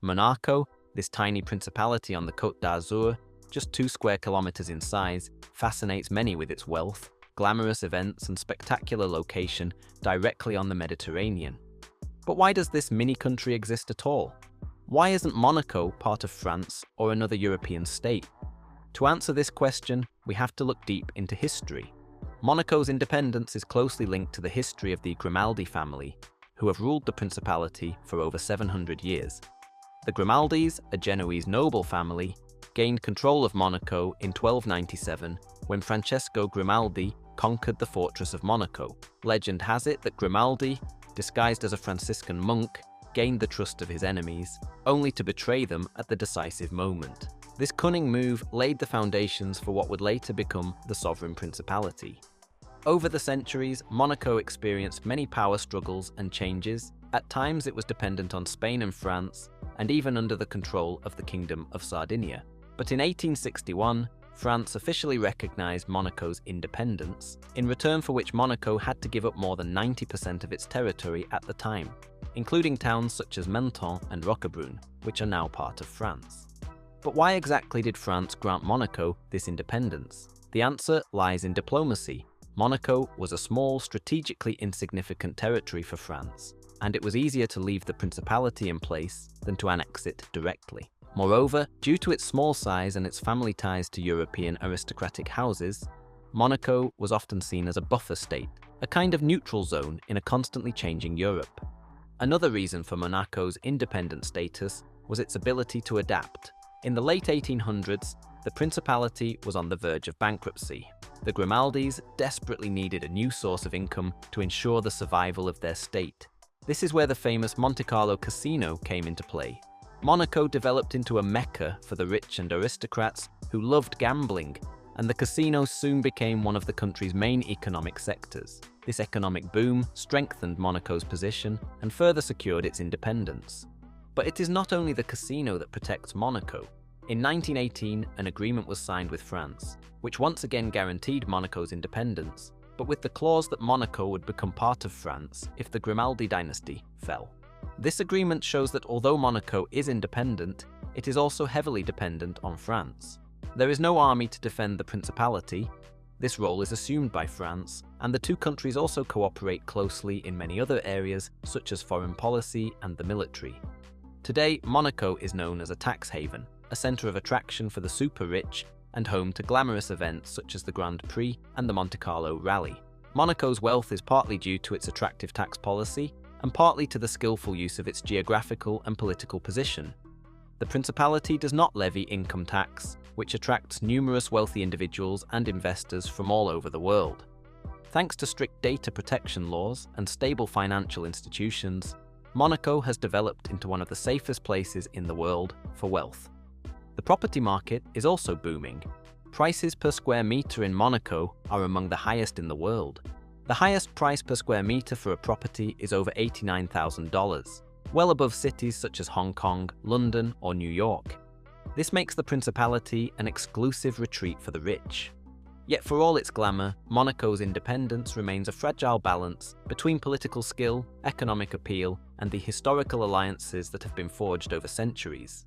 Monaco, this tiny principality on the Côte d'Azur, just 2 square kilometers in size, fascinates many with its wealth, glamorous events, and spectacular location directly on the Mediterranean. But why does this mini-country exist at all? Why isn't Monaco part of France or another European state? To answer this question, we have to look deep into history. Monaco's independence is closely linked to the history of the Grimaldi family, who have ruled the principality for over 700 years. The Grimaldis, a Genoese noble family, gained control of Monaco in 1297 when Francesco Grimaldi conquered the fortress of Monaco. Legend has it that Grimaldi, disguised as a Franciscan monk, gained the trust of his enemies, only to betray them at the decisive moment. This cunning move laid the foundations for what would later become the sovereign principality. Over the centuries, Monaco experienced many power struggles and changes. At times it was dependent on Spain and France, and even under the control of the Kingdom of Sardinia. But in 1861, France officially recognized Monaco's independence, in return for which Monaco had to give up more than 90% of its territory at the time, including towns such as Menton and Roquebrune, which are now part of France. But why exactly did France grant Monaco this independence? The answer lies in diplomacy. Monaco was a small, strategically insignificant territory for France, and it was easier to leave the principality in place than to annex it directly. Moreover, due to its small size and its family ties to European aristocratic houses, Monaco was often seen as a buffer state, a kind of neutral zone in a constantly changing Europe. Another reason for Monaco's independent status was its ability to adapt. In the late 1800s, the principality was on the verge of bankruptcy. The Grimaldis desperately needed a new source of income to ensure the survival of their state. This is where the famous Monte Carlo casino came into play. Monaco developed into a mecca for the rich and aristocrats who loved gambling, and the casino soon became one of the country's main economic sectors. This economic boom strengthened Monaco's position and further secured its independence. But it is not only the casino that protects Monaco. In 1918, an agreement was signed with France, which once again guaranteed Monaco's independence, but with the clause that Monaco would become part of France if the Grimaldi dynasty fell. This agreement shows that although Monaco is independent, it is also heavily dependent on France. There is no army to defend the principality. This role is assumed by France, and the two countries also cooperate closely in many other areas, such as foreign policy and the military. Today, Monaco is known as a tax haven, a centre of attraction for the super-rich, and home to glamorous events such as the Grand Prix and the Monte Carlo Rally. Monaco's wealth is partly due to its attractive tax policy, and partly to the skillful use of its geographical and political position. The principality does not levy income tax, which attracts numerous wealthy individuals and investors from all over the world. Thanks to strict data protection laws and stable financial institutions, Monaco has developed into one of the safest places in the world for wealth. The property market is also booming. Prices per square meter in Monaco are among the highest in the world. The highest price per square meter for a property is over $89,000, well above cities such as Hong Kong, London, or New York. This makes the principality an exclusive retreat for the rich. Yet for all its glamour, Monaco's independence remains a fragile balance between political skill, economic appeal, and the historical alliances that have been forged over centuries.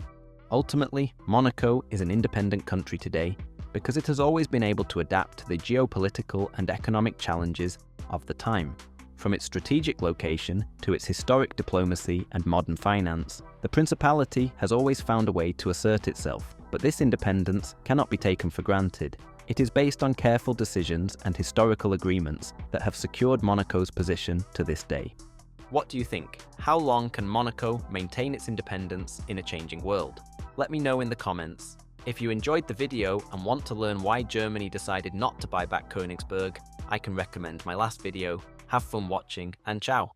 Ultimately, Monaco is an independent country today because it has always been able to adapt to the geopolitical and economic challenges of the time. From its strategic location to its historic diplomacy and modern finance, the principality has always found a way to assert itself. But this independence cannot be taken for granted. It is based on careful decisions and historical agreements that have secured Monaco's position to this day. What do you think? How long can Monaco maintain its independence in a changing world? Let me know in the comments. If you enjoyed the video and want to learn why Germany decided not to buy back Königsberg, I can recommend my last video. Have fun watching, and ciao!